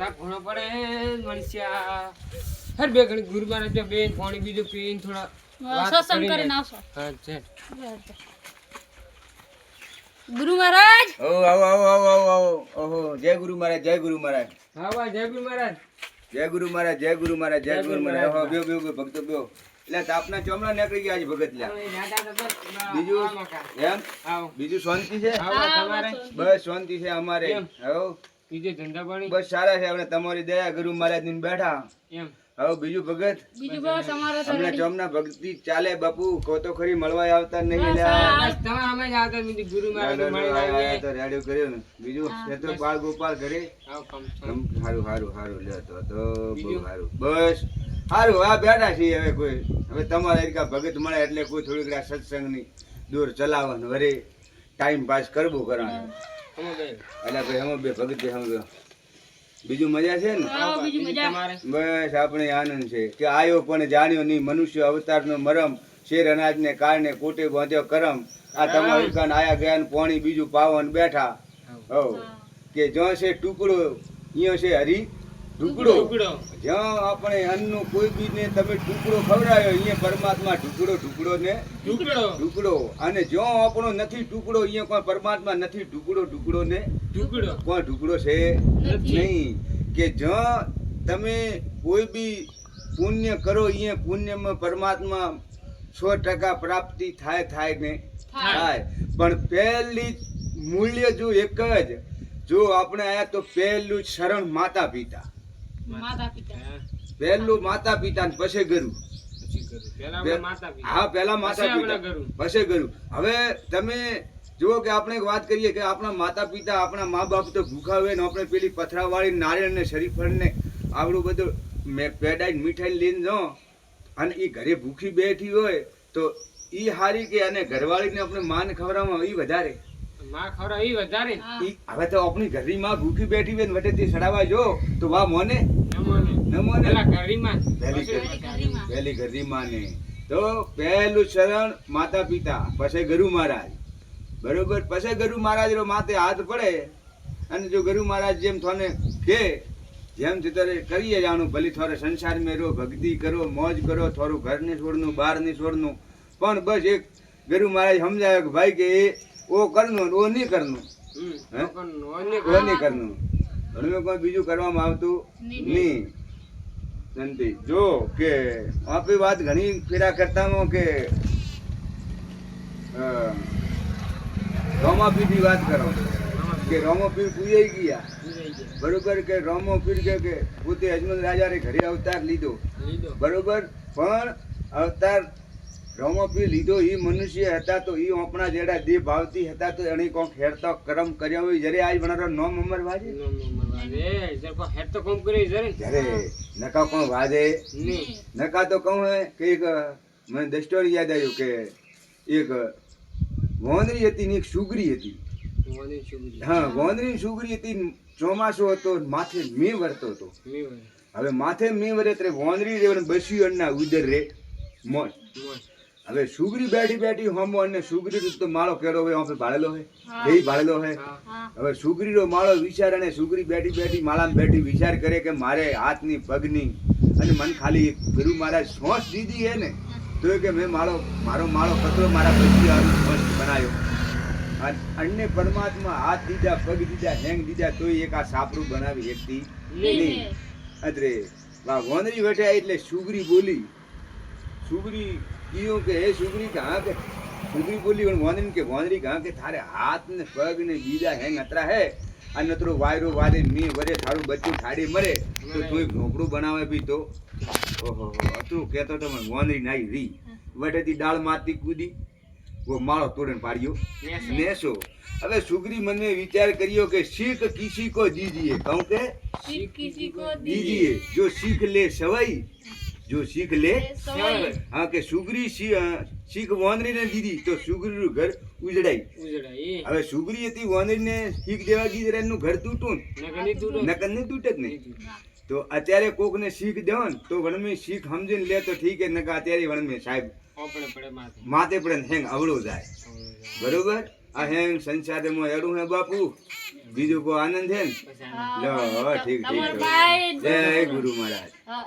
તાપ ઘણો પડે મનસ્યા હર બે ઘણી ગુરુ મહારાજ બે પાણી બીજું પીને થોડા સત્સંગ કરીને આવશો. હા છે ગુરુ મહારાજ ઓ આવો આવો આવો આવો આવો ઓહો જય ગુરુ મહારાજ જય ગુરુ મહારાજ હા બા જય ગુરુ મહારાજ જય ગુરુ મહારાજ જય ગુરુ મહારાજ જય ગુરુ મહારાજ હો બેવ બેવ બેવ ભક્તો બેવ એટલે તાપના ચોમડા નીકળી ગયા છે ભગત લ્યા બીજું એમ આવો બીજું શાંતિ છે આવો તમારે બસ શાંતિ છે અમારે એમ. હો બીજે ધંધા પાણી બસ સારા છે આપણે તમારી દયા ગુરુ મહારાજ ની બેઠા એમ હવે બીજું ભગત બીજું બસ અમારે તો અમને ready. ચોમના ભક્તિ ચાલે બાપુ કો તો ખરી મળવા આવતા નહીં લ્યા બસ તમે અમે જ આવતા બીજી ગુરુ મહારાજ મળી આયા આવીએ તો રેડિયો કર્યો ને બીજું એ તો બાળ ગોપાલ ઘરે આવો કમ હારું હારું હારું લ્યો તો બહુ બીજું? હારું બસ હારું આ બેઠા છીએ હવે કોઈ હવે તમારા એરિકા ભગત મળે એટલે કોઈ થોડીક આ સત્સંગની દૂર ચલાવવાનું વરે ટાઈમ પાસ કરવું કરવાનું અમે બે એટલે ભાઈ અમે બે ભગત બે અમે બે. બીજું મજા છે ને આવો બીજું મજા. તમારે બસ આપણે આનંદ છે કે આયો પણ જાણ્યો નહીં મનુષ્ય અવતારનો મરમ શેર અનાજને કારણે કોટે બાંધ્યો કરમ આ તમારું કાન આયા ગયા ને પોણી બીજું પાવન બેઠા હો કે જ્યાં છે ટુકડો અહીંયા છે હરી ટુકડો ટુકડો જ્યાં આપણે અન્નનું કોઈ બી ને તમે ટુકડો ખવડાવ્યો અહીંયા પરમાત્મા ટુકડો ટુકડો ને ટુકડો ટુકડો અને જ્યાં આપણો નથી ટુકડો અહીંયા કોઈ પરમાત્મા નથી ટુકડો ટુકડો ને ટુકડો કોઈ ટુકડો છે નહીં કે જ્યાં તમે કોઈ બી પુણ્ય કરો અહીંયા પુણ્યમાં પરમાત્મા 100% પ્રાપ્તિ થાય ને થાય પણ પહેલી મૂલ્ય જો એક જ જો આપણે આયા તો પહેલું જ શરણ માતા પિતા માતા પિતા પહેલું માતા પિતા ને પછી ગુરુ પછી કરું પહેલા આપણે માતા પિતા હા પહેલા માતા પછી પિતા આપણે ગુરુ. પછી ગુરુ હવે તમે જુઓ કે આપણે એક વાત કરીએ કે આપણા માતા પિતા આપણા મા બાપ તો ભૂખા હોય ને આપણે પેલી પથરાવાળી નારિયેળ ને શરીફળ ને આવડું બધું પેડાઈ મીઠાઈ લઈને જાઓ અને એ ઘરે ભૂખી બેઠી હોય તો એ હારી કે અને ઘરવાળીને આપણે માન ખવડાવવામાં એ વધારે માં ખવડાવે ઈ વધારે ઈ હવે તો આપણી ઘરની માં ભૂખી બેઠી હોય ને વટેથી સડાવા જો તો વાહ મોને નમોને ન મોને પેલા ઘરીમાં પહેલી પછી ઘર- પહેલી ઘરની માને તો પહેલું શરણ માતા પિતા પછી ગુરુ મહારાજ બરોબર પછી ગુરુ મહારાજ રો માથે હાથ પડે અને જો ગુરુ મહારાજ જેમ થોને કે જેમ ત્યારે કરીએ જાણું ભલી થોડે સંસાર મેં રહો ભક્તિ કરો મોજ કરો થોડું ઘર ને છોડનું બહાર ને છોડનું પણ બસ એક ગુરુ મહારાજ સમજાવે કે ભાઈ કે એ ઓ કરનું ને ઓ નહીં કરનું હે? લોકોનું ઓ નહીં કરનું ઘણું કોઈ બીજું કરવામાં આવતું નહીં શાંતિ જો કે આપણી વાત ઘણી ફેરા કરતા કે રોમાપીરની વાત કરો કે રોમાપીર પૂજાઈ ગયા બરોબર કે રોમાપીર કે પોતે અજમલ રાજાએ ઘરે અવતાર લીધો લીધો બરોબર પણ અવતાર રોમાપીર લીધો એ મનુષ્ય હતા તો એ આપણા જેડા દેહ ભાવતી હતા તો એને કોક હેરતો કર્મ કર્યા હોય જ્યારે આજ વણારો નોમ અમર વાજે હેડ તો કોમ કરી જરે જ્યારે નકા પણ વાજે નહીં નકા તો કહું હે કે એક મને દ સ્ટોરી યાદ આવ્યું કે એક વોંદરી હતી ને એક સુગરી હતી મોની છુગરી હા વોંદરી સુગરી હતી ચોમાસું હતો માથે મી વરતો હતો મીવ હવે માથે મી વરે ત્યારે વોંદરી રે બસ્યું અન્ના ઉદર રે મોજ મોજ હવે સુગરી બેઠી બેઠી હોમો અને સુગરી તો માળો કેળો હોય આપણે ભાળેલો હોય એ ભાળેલો હોય હા હવે સુગરીનો માળો વિચાર અને સુગરી બેઠી બેઠી માળામાં બેઠી વિચાર કરે કે મારે હાથની પગની અને મન ખાલી એક ગુરુ મહારાજ શ્વાસ દીધી હે ને તો કે મેં મારો માળો કચરો મારા પછી મસ્ત બનાવ્યો અને અન્ય પરમાત્મા હાથ દીધા પગ દીધા હેંગ દીધા તોય એક આ સાપરું બનાવી એકથી નહીં અરે વાહ વોંદરી બેઠા એટલે સુગરી બોલી સુગરી કીધું કે હે સુગરી કहाँ કે સુગરી બોલી પણ વોંદરી કે વોંદરી કहाँ કે થારે હાથ ને પગ ને બીજા હેંગ અતરા હે અને નતરો વાયરો વાદે મી વરે થારું બચ્ચું ઠાડી મરે તો તું ઢોકળું બનાવે બી તો ઓહો અતરું કહેતો તો મને વોંદરી નાઈ રી વટેથી ડાળ મારતી કૂદી वो माળો તોડીને પાડ્યો નેસો હવે સુગરી મને વિચાર કર્યો કે શીખ કિસી को दीजिए कहूं के सीख किसी को दीजिए जो सीख ले सवाई जो सीख ले सवाई। हाँ के सुगरी શીખ વોંદરીને દીધી તો સુગરીનું ઘર ઉજડાઈ ઉજડા એ હવે સુગરી હતી વોંદરીને શીખ દેવા દીધી એનું ઘર તૂટું નકની તું નકર નહીં તૂટે જ નહીં તો અત્યારે કોકને શીખ દેવો ને તો વણમે શીખ સમજીને લે તો ઠીક હે નકા અત્યારે વણમે સાહેબ આપણે પડે માથે માથે પડે ને હેંગ અવળો જાય બરોબર આ હેંગ સંસારમાં એડું હે બાપુ બીજું કોઈ આનંદ છે ને? હા. લો ઠીક તમારો ઠીક ભાઈ જય ગુરુ મહારાજ. હા.